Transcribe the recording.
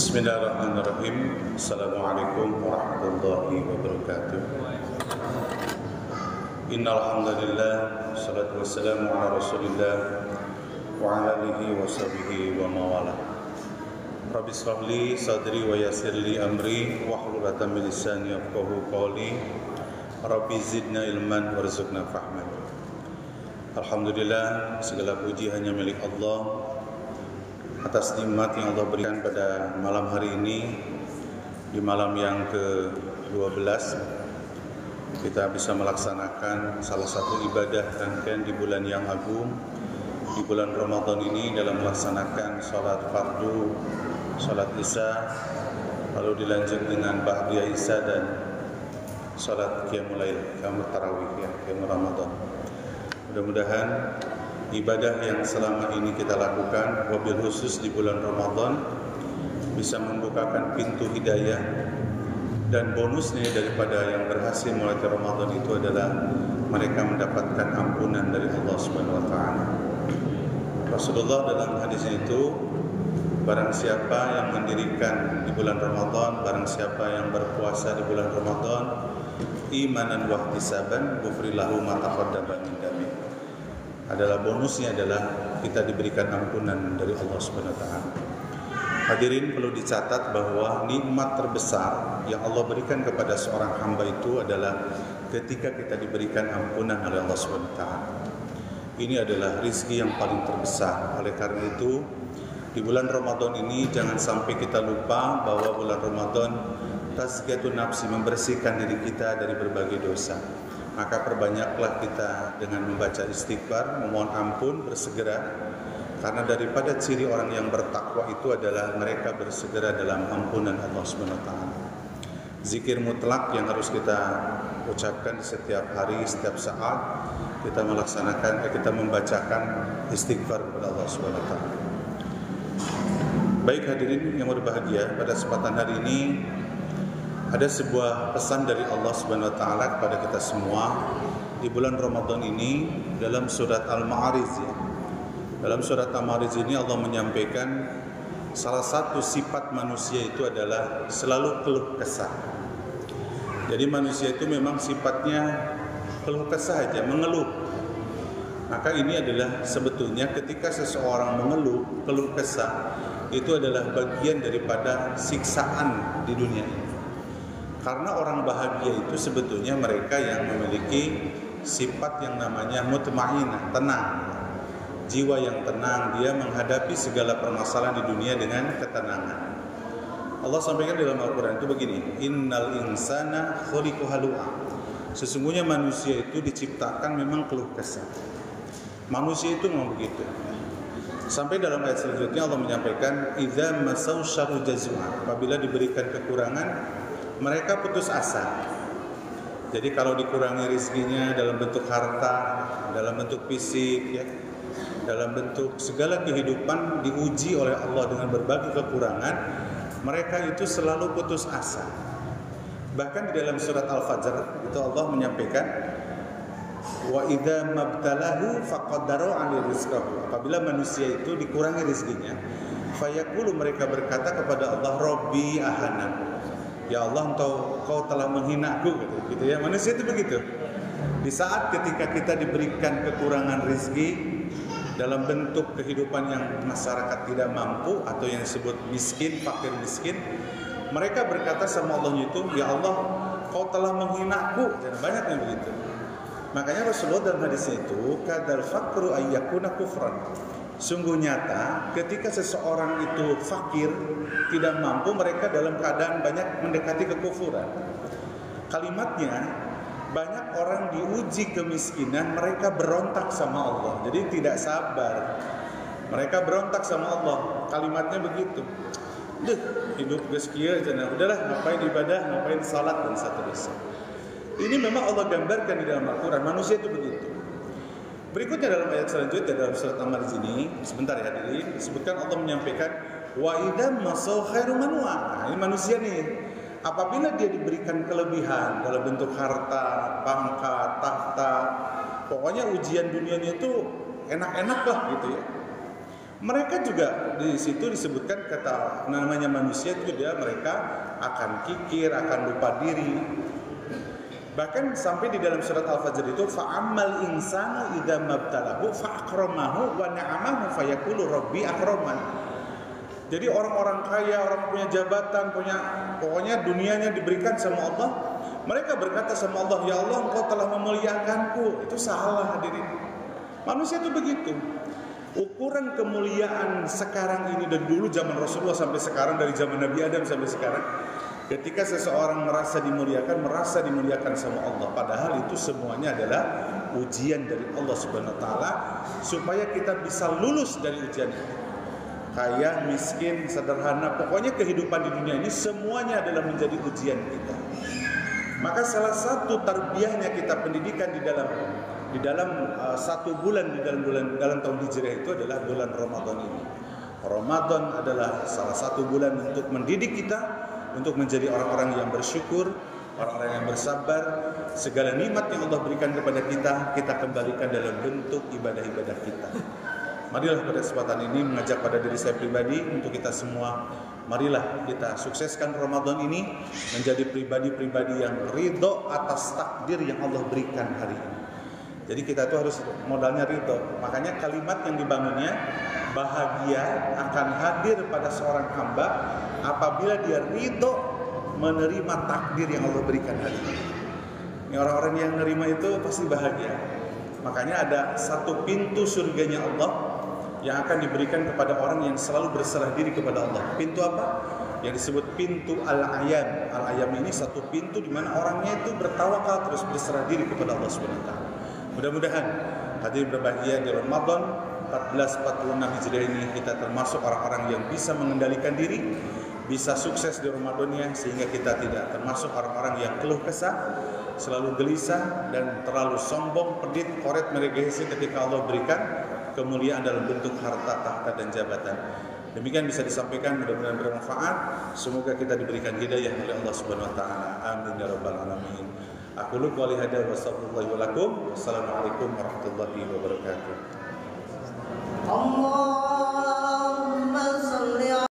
Bismillahirrahmanirrahim. Assalamualaikum warahmatullahi wabarakatuh. Innal hamdalillah, salatu wassalamu ala Rasulillah wa ala alihi wa sahbihi wa mawala. Rabbi shrah li sadri wa yassir li amri wahlul 'uqdatam min lisani yafqahu qawli. Rabbi zidna ilman warzuqna fahman. Alhamdulillah, segala puji hanya milik Allah atas nikmat yang Allah berikan pada malam hari ini, di malam yang ke-12 kita bisa melaksanakan salah satu ibadah rangkaian di bulan yang agung, di bulan Ramadan ini, dalam melaksanakan sholat fardu, sholat isya, lalu dilanjut dengan ba'diyah isya dan sholat qiyamul lail, qiyamul tarawih, qiyamul Ramadan. Mudah-mudahan ibadah yang selama ini kita lakukan, wabil khusus di bulan Ramadan, bisa membukakan pintu hidayah. Dan bonusnya daripada yang berhasil mulai Ramadan itu adalah mereka mendapatkan ampunan dari Allah Subhanahu wa taala. Rasulullah dalam hadisnya itu, barang siapa yang mendirikan di bulan Ramadan, barang siapa yang berpuasa di bulan Ramadan, imanan wa ihtisaban, ghufrillahu ma taqaddama min dami. Adalah bonusnya adalah kita diberikan ampunan dari Allah Subhanahu wa taala. Hadirin, perlu dicatat bahwa nikmat terbesar yang Allah berikan kepada seorang hamba itu adalah ketika kita diberikan ampunan oleh Allah Subhanahu wa taala. Ini adalah rizki yang paling terbesar. Oleh karena itu, di bulan Ramadan ini jangan sampai kita lupa bahwa bulan Ramadan tazkiyatun nafsi, membersihkan diri kita dari berbagai dosa. Maka perbanyaklah kita dengan membaca istighfar, memohon ampun, bersegera. Karena daripada ciri orang yang bertakwa itu adalah mereka bersegera dalam ampunan Allah Subhanahu wa taala. Zikir mutlak yang harus kita ucapkan di setiap hari, setiap saat kita melaksanakan, kita membacakan istighfar kepada Allah Subhanahu wa taala. Baik hadirin yang berbahagia, pada kesempatan hari ini ada sebuah pesan dari Allah Subhanahu wa taala kepada kita semua di bulan Ramadan ini dalam surat Al-Ma'arij ya. Dalam surat Al-Ma'arij ini Allah menyampaikan salah satu sifat manusia itu adalah selalu keluh kesah. Jadi manusia itu memang sifatnya keluh kesah aja, mengeluh. Maka ini adalah sebetulnya ketika seseorang mengeluh, keluh kesah, itu adalah bagian daripada siksaan di dunia ini. Karena orang bahagia itu sebetulnya mereka yang memiliki sifat yang namanya mutmainah, tenang. Jiwa yang tenang, dia menghadapi segala permasalahan di dunia dengan ketenangan. Allah sampaikan dalam Al-Quran itu begini, innal insana khuliqa halu'a. Sesungguhnya manusia itu diciptakan memang keluh kesah. Manusia itu memang begitu. Sampai dalam ayat selanjutnya Allah menyampaikan, idza masau syarru jazua. Apabila diberikan kekurangan, mereka putus asa. Jadi kalau dikurangi rezekinya dalam bentuk harta, dalam bentuk fisik ya, dalam bentuk segala kehidupan diuji oleh Allah dengan berbagai kekurangan, mereka itu selalu putus asa. Bahkan di dalam surat Al-Fajr itu Allah menyampaikan, wa idza mabtalahu faqaddara 'alaihi rizqahu. Apabila manusia itu dikurangi rezekinya, fayaqulu, mereka berkata kepada Allah, Rabbi ahana. Ya Allah, kau telah menghinaku, gitu ya. Manusia itu begitu. Di saat ketika kita diberikan kekurangan rezeki dalam bentuk kehidupan yang masyarakat tidak mampu atau yang disebut miskin, fakir miskin, mereka berkata sama Allah itu, ya Allah, kau telah menghinaku. Dan banyak yang begitu. Makanya Rasulullah dalam hadis itu, kadal fakru ayyakuna kufran. Sungguh nyata ketika seseorang itu fakir, tidak mampu, mereka dalam keadaan banyak mendekati kekufuran. Kalimatnya, banyak orang diuji kemiskinan, mereka berontak sama Allah. Jadi tidak sabar. Mereka berontak sama Allah. Kalimatnya begitu. Hidup geskieu aja. Udahlah, ngapain ibadah, ngapain salat dan seterusnya. Ini memang Allah gambarkan di dalam Al-Quran. Manusia itu begitu. Berikutnya dalam ayat selanjutnya dalam surat Al-Ma'arij ini, sebentar ya hadirin, disebutkan Allah menyampaikan wa idza masau khairu manwa. Nah, ini manusia nih. Apabila dia diberikan kelebihan dalam bentuk harta, pangkat, tahta, pokoknya ujian dunianya itu enak-enak lah gitu ya. Mereka juga di situ disebutkan kata namanya manusia itu mereka akan kikir, akan lupa diri. Bahkan sampai di dalam surat Al-Fajr itu fa'ammal insanu idza mabtalahu fa'akramahu wa na'amahu fayaqulu rabbi akraman. Jadi orang-orang kaya, orang punya jabatan, pokoknya dunianya diberikan sama Allah, mereka berkata sama Allah, ya Allah engkau telah memuliakanku. Itu salah hadirin. Manusia itu begitu. Ukuran kemuliaan sekarang ini dan dulu zaman Rasulullah sampai sekarang, dari zaman Nabi Adam sampai sekarang, ketika seseorang merasa dimuliakan sama Allah, padahal itu semuanya adalah ujian dari Allah Subhanahu wa taala supaya kita bisa lulus dari ujian itu. Kaya, miskin, sederhana, pokoknya kehidupan di dunia ini semuanya adalah menjadi ujian kita. Maka salah satu tarbiyahnya kita pendidikan di dalam satu bulan dalam tahun Hijriah itu adalah bulan Ramadan ini. Ramadan adalah salah satu bulan untuk mendidik kita untuk menjadi orang-orang yang bersyukur, orang-orang yang bersabar. Segala nikmat yang Allah berikan kepada kita kembalikan dalam bentuk ibadah-ibadah kita. Marilah pada kesempatan ini mengajak pada diri saya pribadi untuk kita semua, marilah kita sukseskan Ramadan ini menjadi pribadi-pribadi yang ridho atas takdir yang Allah berikan hari ini. Jadi kita itu harus modalnya ridho. Makanya kalimat yang dibangunnya, bahagia akan hadir pada seorang hamba apabila dia ridho menerima takdir yang Allah berikan hari ini. Ini orang-orang yang menerima itu pasti bahagia. Makanya ada satu pintu surganya Allah yang akan diberikan kepada orang yang selalu berserah diri kepada Allah. Pintu apa? Yang disebut pintu Al-Ayam. Al-Ayam ini satu pintu di mana orangnya itu bertawakal terus berserah diri kepada Allah Subhanahu wa taala. Mudah-mudahan hadirin berbahagia di Ramadan 1446 Hijriah ini kita termasuk orang-orang yang bisa mengendalikan diri, bisa sukses di Ramadannya, sehingga kita tidak termasuk orang-orang yang keluh kesah, selalu gelisah dan terlalu sombong, pedit, koret, meregesi ketika Allah berikan kemuliaan dalam bentuk harta, tahta dan jabatan. Demikian bisa disampaikan, mudah-mudahan bermanfaat. Semoga kita diberikan hidayah oleh Allah Subhanahu wa taala. Amin ya rabbal alamin. Aku lu qouli hadza wa astaghfirullahi wa lakum. Wassalamualaikum warahmatullahi wabarakatuh. Allah